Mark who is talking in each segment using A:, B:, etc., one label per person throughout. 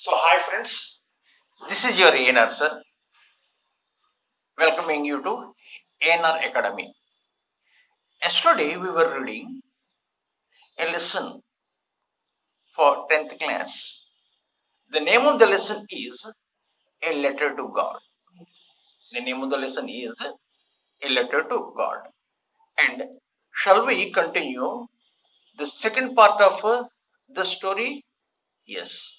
A: So, hi friends, this is your ANR sir, welcoming you to ANR Academy. Yesterday we were reading a lesson for 10th class. The name of the lesson is A Letter to God. The name of the lesson is A Letter to God. And shall we continue the second part of the story? Yes.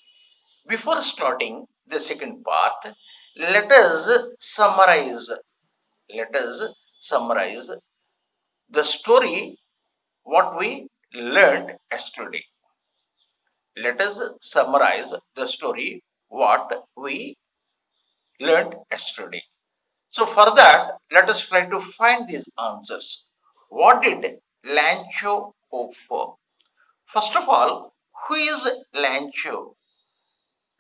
A: Before starting the second part, let us summarize. Let us summarize the story what we learned yesterday. Let us summarize the story what we learned yesterday. So for that, let us try to find these answers. What did Lancho hope for? First of all, who is Lancho?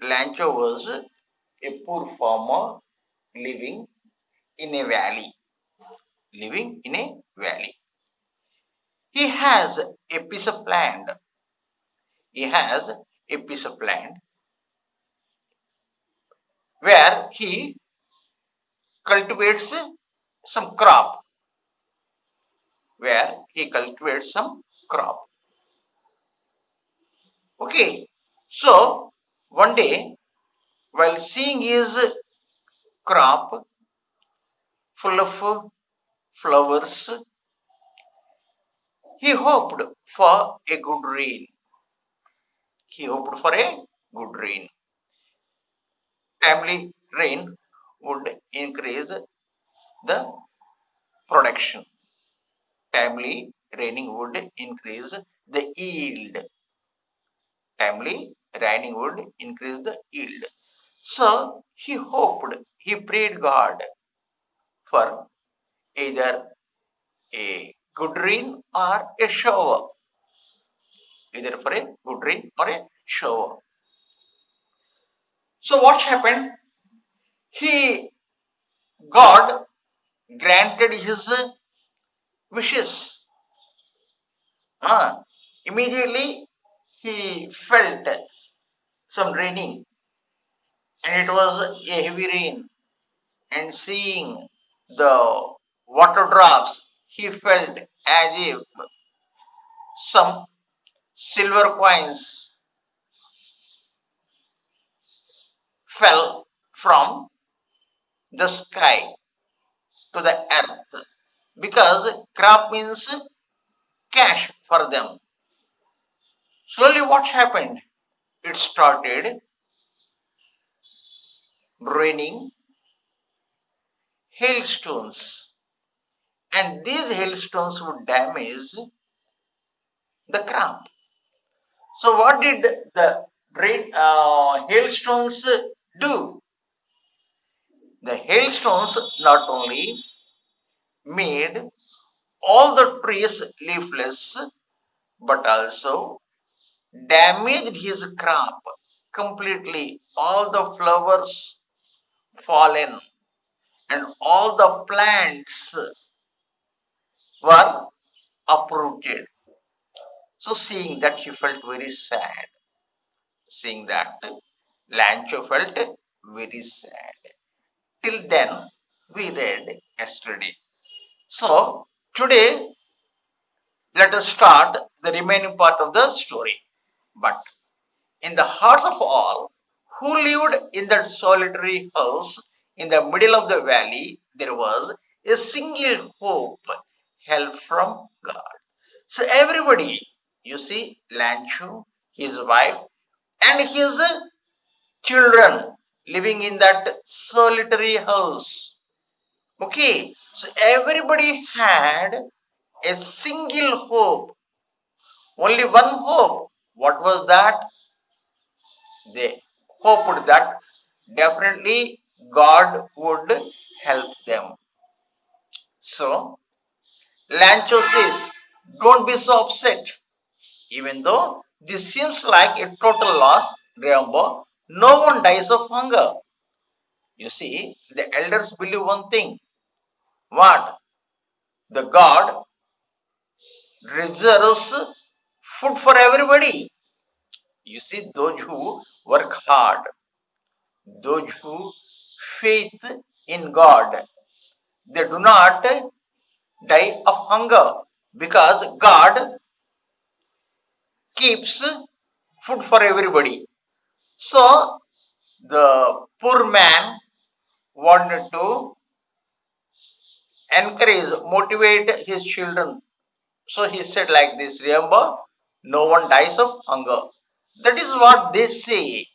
A: Lancho was a poor farmer living in a valley. Living in a valley. He has a piece of land. He has a piece of land where he cultivates some crop, where he cultivates some crop. Okay, so one day while seeing his crop full of flowers, he hoped for a good rain. He hoped for a good rain. Timely rain would increase the production. Timely raining would increase the yield. Timely raining would increase the yield. So he hoped, he prayed God for either a good rain or a shower. Either for a good rain or a shower. So what happened? He, God granted his wishes. Immediately he felt some raining, and it was a heavy rain, and seeing the water drops, he felt as if some silver coins fell from the sky to the earth, because crop means cash for them. Slowly, what happened? It started raining hailstones, and these hailstones would damage the crop. So, what did the hailstones do? The hailstones not only made all the trees leafless, but also damaged his crop completely. All the flowers fallen and all the plants were uprooted. So seeing that, he felt very sad. Seeing that, Lancho felt very sad. Till then, we read yesterday. So today, let us start the remaining part of the story. But in the hearts of all who lived in that solitary house in the middle of the valley, there was a single hope, help from God. So everybody, you see, Lancho, his wife, and his children living in that solitary house. Okay, so everybody had a single hope, only one hope. What was that? They hoped that definitely God would help them. So Lancho says, don't be so upset. Even though this seems like a total loss, remember, no one dies of hunger. You see, the elders believe one thing. What? The God reserves food for everybody. You see, those who work hard, those who faith in God, they do not die of hunger because God keeps food for everybody. So the poor man wanted to encourage, motivate his children. So he said like this, remember, no one dies of hunger. That is what they say.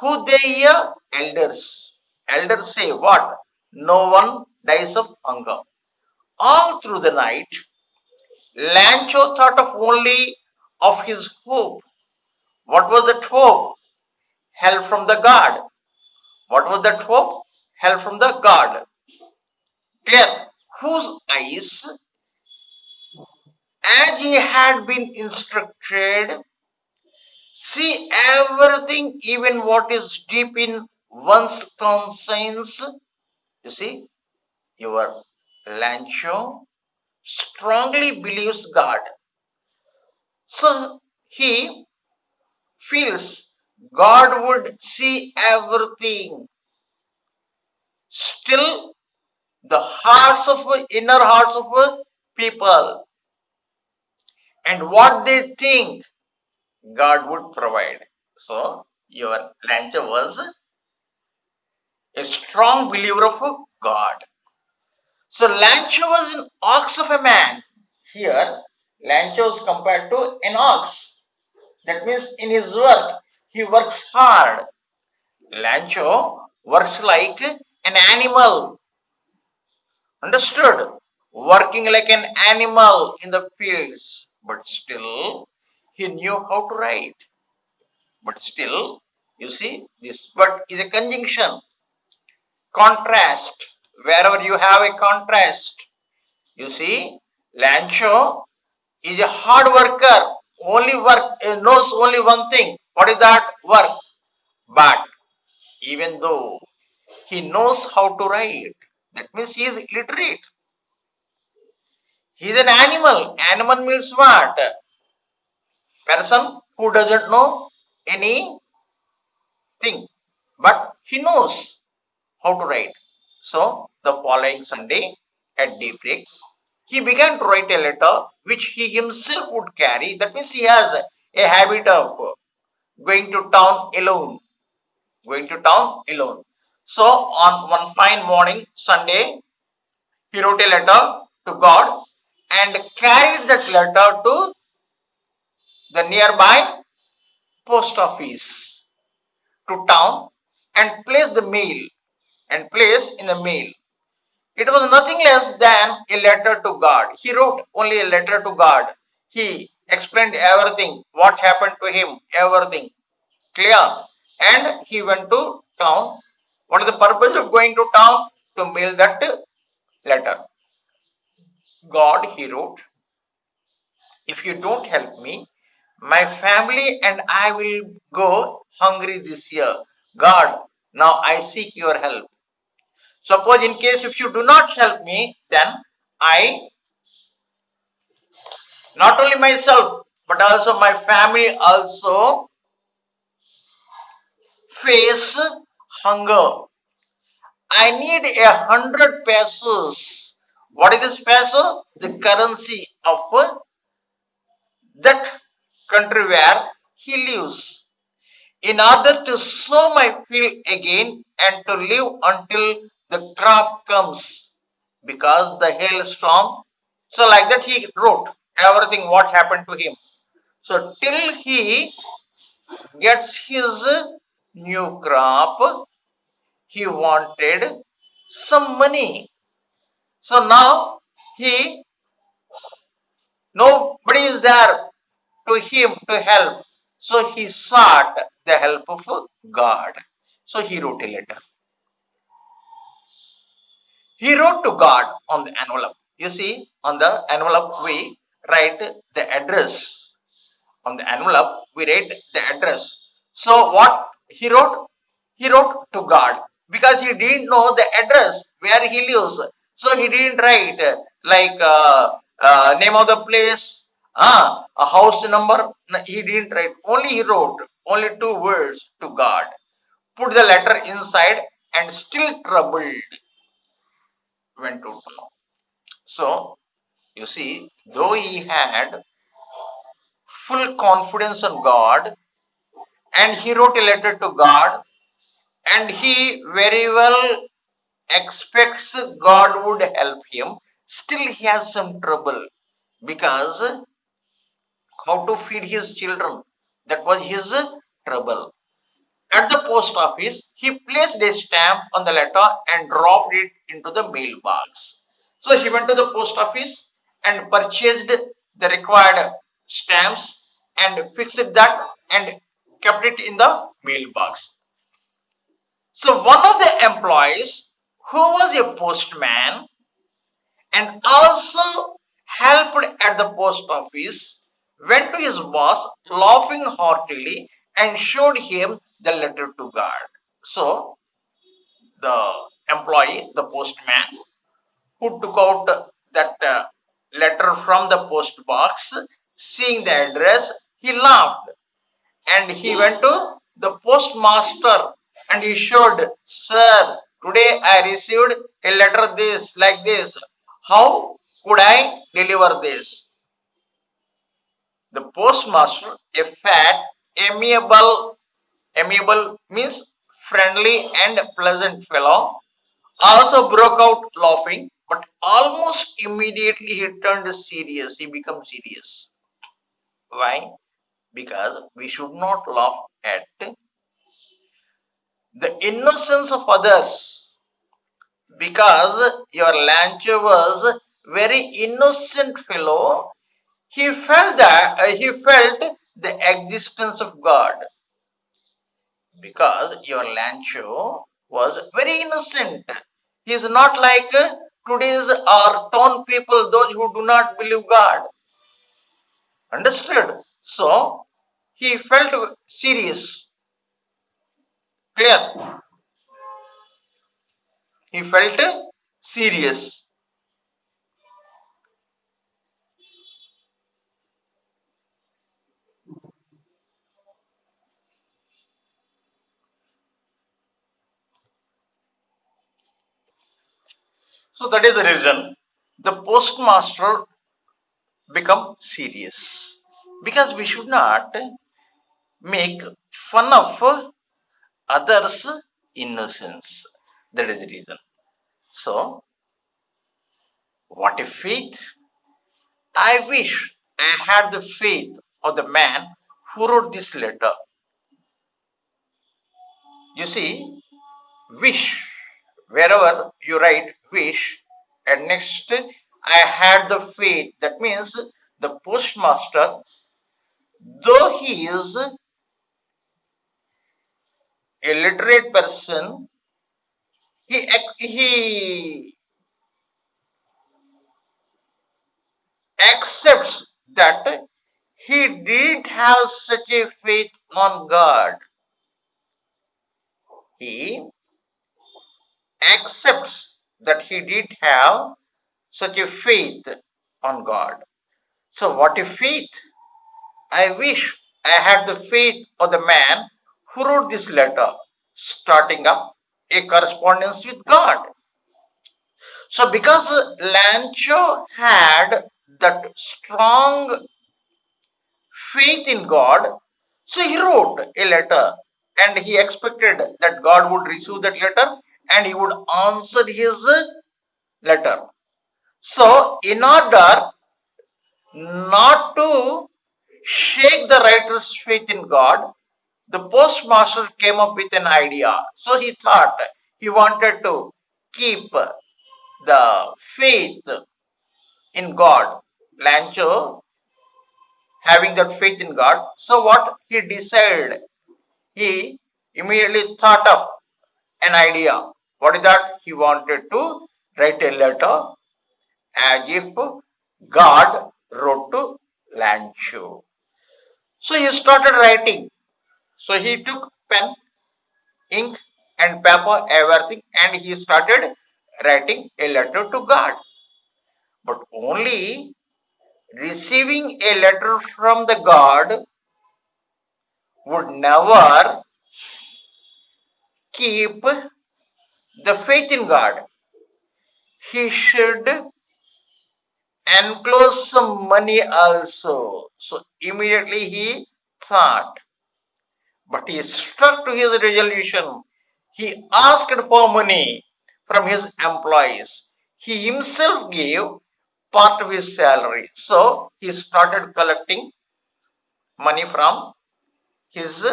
A: Who they hear? Elders. Elders say what? No one dies of hunger. All through the night, Lancho thought of only of his hope. What was that hope? Help from the God. What was that hope? Help from the God. Clear? Whose eyes, as he had been instructed, see everything, even what is deep in one's conscience. You see, your Lancho strongly believes God. So he feels God would see everything. Still, the hearts of inner hearts of people and what they think God would provide. So your Lancho was a strong believer of God. So Lancho was an ox of a man. Here, Lancho is compared to an ox. That means in his work, he works hard. Lancho works like an animal. Understood? Working like an animal in the fields. But still, he knew how to write. But still, you see, this word is a conjunction. Contrast. Wherever you have a contrast, you see, Lancho is a hard worker. Only work knows only one thing. What is that? Work. But even though he knows how to write, that means he is illiterate. He is an animal. Animal means what? Person who doesn't know anything, but he knows how to write. So the following Sunday at daybreak, he began to write a letter which he himself would carry. That means he has a habit of going to town alone. Going to town alone. So on one fine morning, Sunday, he wrote a letter to God and carried that letter to the nearby post office to town and placed the mail and placed in the mail. It was nothing less than a letter to God. He wrote only a letter to God. He explained everything, what happened to him, everything. Clear? And he went to town. What is the purpose of going to town? To mail that letter. God, he wrote, if you don't help me, my family and I will go hungry this year. God, now I seek your help. Suppose in case if you do not help me, then I, not only myself, but also my family also face hunger. I need 100 pesos. What is this peso? The currency of that country where he lives. In order to sow my field again and to live until the crop comes. Because the hailstorm. So like that he wrote everything what happened to him. So till he gets his new crop, he wanted some money. So now he, nobody is there to him to help. So he sought the help of God. So he wrote a letter. He wrote to God on the envelope. You see, on the envelope we write the address. On the envelope we write the address. So what he wrote? He wrote to God because he didn't know the address where he lives. So he didn't write like name of the place, a house number. No, he didn't write. Only he wrote only two words to God. put the letter inside, and still troubled went to know. So, you see, though he had full confidence on God, and he wrote a letter to God, and he very well expects God would help him, still he has some trouble because how to feed his children, that was his trouble. At the post office, he placed a stamp on the letter and dropped it into the mailbox. So he went to the post office and purchased the required stamps and fixed that and kept it in the mailbox. So one of the employees who was a postman and also helped at the post office went to his boss laughing heartily and showed him the letter to God. So the employee, the postman, who took out that letter from the post box, seeing the address, he laughed and he went to the postmaster and he showed, "Sir, today I received a letter this like this. How could I deliver this?" The postmaster, a fat, amiable means friendly and pleasant fellow, also broke out laughing, but almost immediately he turned serious. He became serious. Why? Because we should not laugh at the innocence of others. Because your Lancho was very innocent fellow, he felt the existence of God. Because your Lancho was very innocent. He is not like today's our town people, those who do not believe God. Understood? So he felt serious. Clear? He felt serious. So that is the reason the postmaster become serious, because we should not make fun of others' innocence. That is the reason. So, what a faith! I wish I had the faith of the man who wrote this letter. You see, wish, wherever you write wish, and next I had the faith. That means the postmaster, though he is a literate person, he accepts that he didn't have such a faith on God. He accepts that he didn't have such a faith on God. So, what a faith! I wish I had the faith of the man who wrote this letter, starting up a correspondence with God. So, because Lancho had that strong faith in God, so he wrote a letter and he expected that God would receive that letter and he would answer his letter. So, in order not to shake the writer's faith in God, the postmaster came up with an idea. So, he thought he wanted to keep the faith in God. Lancho having that faith in God. So, what he decided? He immediately thought up an idea. What is that? He wanted to write a letter as if God wrote to Lancho. So he started writing. So he took pen, ink, and paper, everything, and he started writing a letter to God. But only receiving a letter from the God would never keep the faith in God. He should enclose some money also. So immediately he thought, but he stuck to his resolution. He asked for money from his employees. He himself gave part of his salary. So he started collecting money from his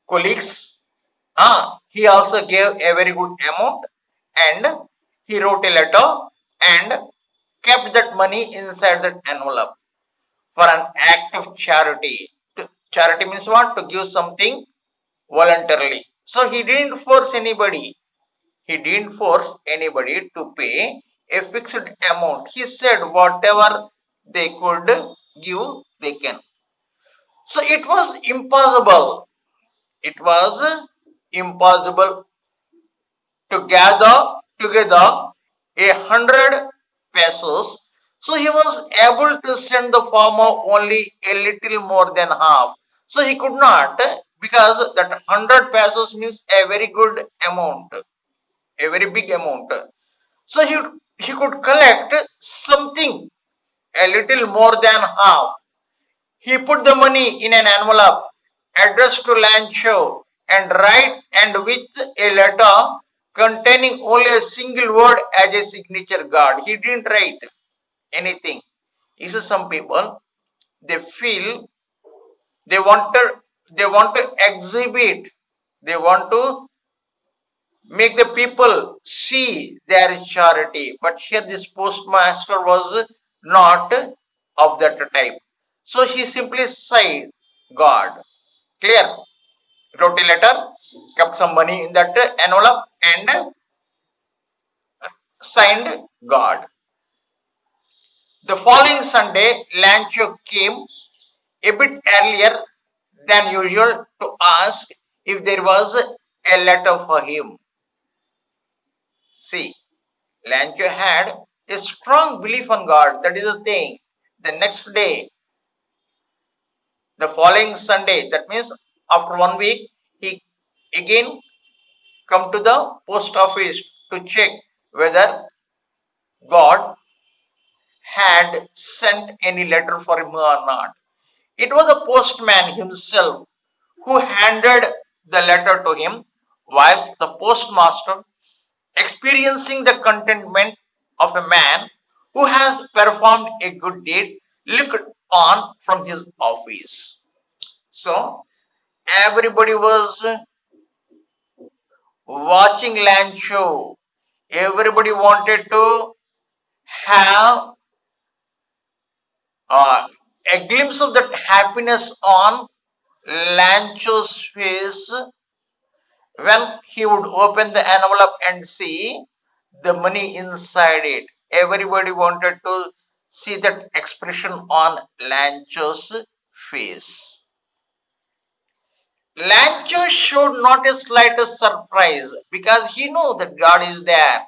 A: colleagues. He also gave a very good amount and he wrote a letter and kept that money inside that envelope for an act of charity. Charity means what? To give something voluntarily. So he didn't force anybody. He didn't force anybody to pay a fixed amount. He said whatever they could give, they can. So it was impossible. It was impossible to gather together 100 pesos. So he was able to send the farmer only a little more than half. So he could not, because that 100 pesos means a very good amount, a very big amount. So he could collect something a little more than half. He put the money in an envelope addressed to Lancho and write and with a letter containing only a single word as a signature guard. He didn't write anything. You see, some people, they feel they want to they want to exhibit, they want to make the people see their charity. But here this postmaster was not of that type. So he simply said God. Clear? Wrote a letter, kept some money in that envelope and signed God. The following Sunday, Lancho came a bit earlier than usual to ask if there was a letter for him. See, Lancho had a strong belief on God. That is the thing. The next day, the following Sunday, that means after 1 week, he again come to the post office to check whether God had sent any letter for him or not. It was the postman himself who handed the letter to him, while the postmaster, experiencing the contentment of a man who has performed a good deed, looked on from his office. So everybody was watching Lancho. Everybody wanted to have a glimpse of that happiness on Lancho's face when he would open the envelope and see the money inside it. Everybody wanted to see that expression on Lancho's face. Lancho showed not a slightest surprise because he knew that God is there.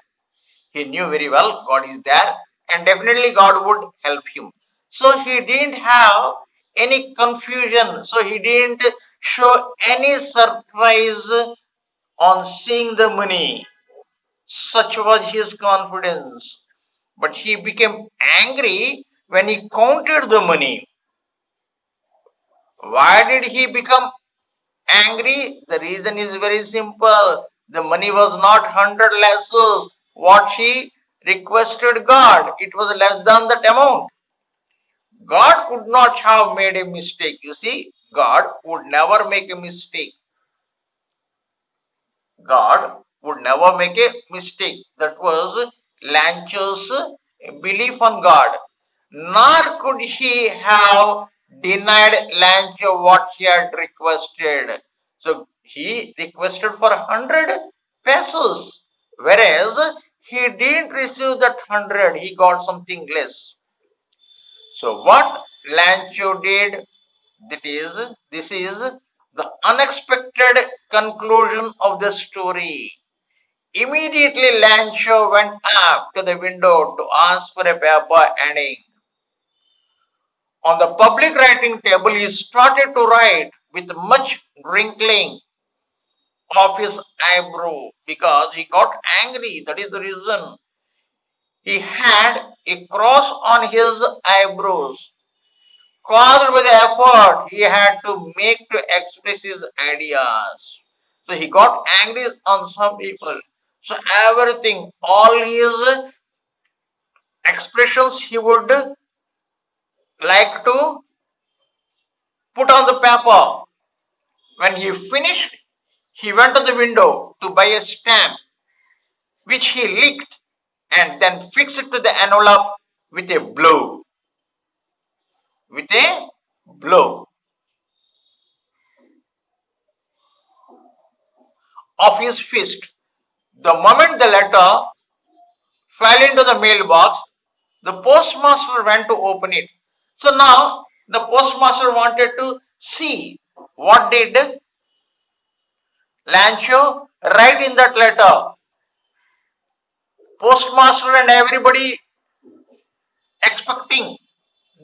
A: He knew very well God is there and definitely God would help him. So he didn't have any confusion. So he didn't show any surprise on seeing the money. Such was his confidence. But he became angry when he counted the money. Why did he become angry? The reason is very simple. The money was not 100 lassos. What he requested God, it was less than that amount. God could not have made a mistake. You see, God would never make a mistake. God would never make a mistake. That was Lancho's belief on God. Nor could he have denied Lancho what he had requested. So he requested for 100 pesos, whereas he didn't receive that 100, he got something less. So what Lancho did, this is the unexpected conclusion of the story. Immediately Lancho went up to the window to ask for a paper and ink. On the public writing table, he started to write with much wrinkling. of his eyebrow because he got angry. That is the reason. He had a cross on his eyebrows caused by the effort he had to make to express his ideas. So he got angry on some people. So everything, all his expressions he would like to put on the paper. When he finished, he went to the window to buy a stamp which he licked and then fixed it to the envelope with a blow. With a blow of his fist. The moment the letter fell into the mailbox, the postmaster went to open it. So now the postmaster wanted to see what did Lancho write in that letter. Postmaster and everybody expecting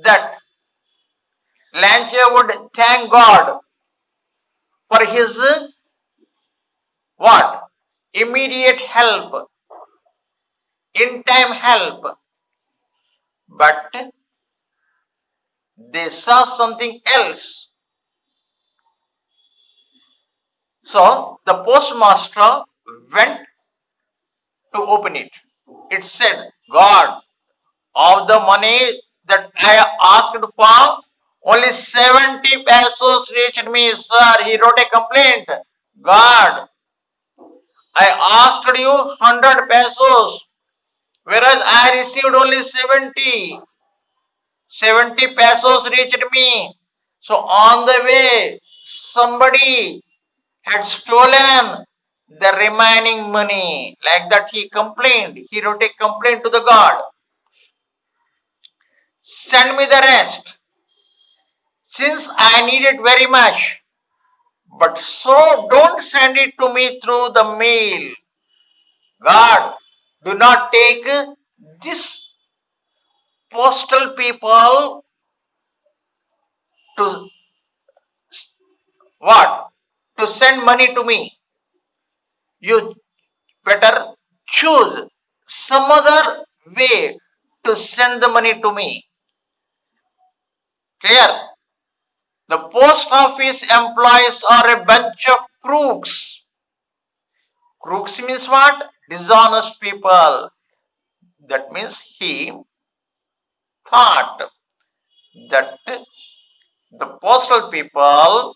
A: that Lancho would thank God for his what? Immediate help, in time help. But they saw something else. So the postmaster went to open it. It said, God, of the money that I asked for, only 70 pesos reached me, sir. He wrote a complaint. God, I asked you 100 pesos, whereas I received only 70. 70 pesos reached me. So on the way, somebody had stolen the remaining money. Like that he complained. He wrote a complaint to the God. Send me the rest, since I need it very much. But so don't send it to me through the mail. God, do not take this postal people to what? To send money to me. You better choose some other way to send the money to me. Clear? The post office employees are a bunch of crooks. Crooks means what? Dishonest people. That means he thought that the postal people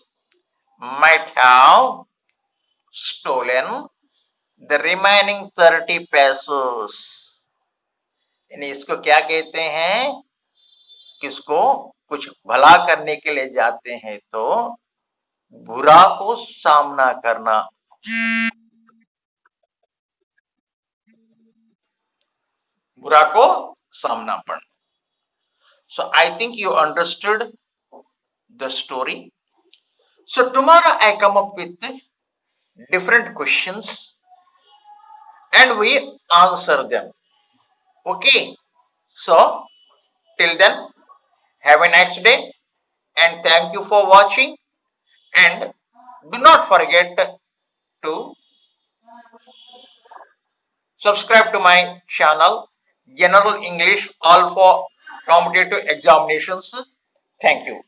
A: might have stolen the remaining 30 pesos. यानी इसको क्या कहते हैं? किसको कुछ भला करने के लिए जाते हैं तो बुरा को सामना करना. बुरा को सामना पड़ना. So I think you understood the story. So tomorrow I come up with different questions and we answer them. Okay. So till then, have a nice day and thank you for watching, and do not forget to subscribe to my channel General English all for competitive examinations. Thank you.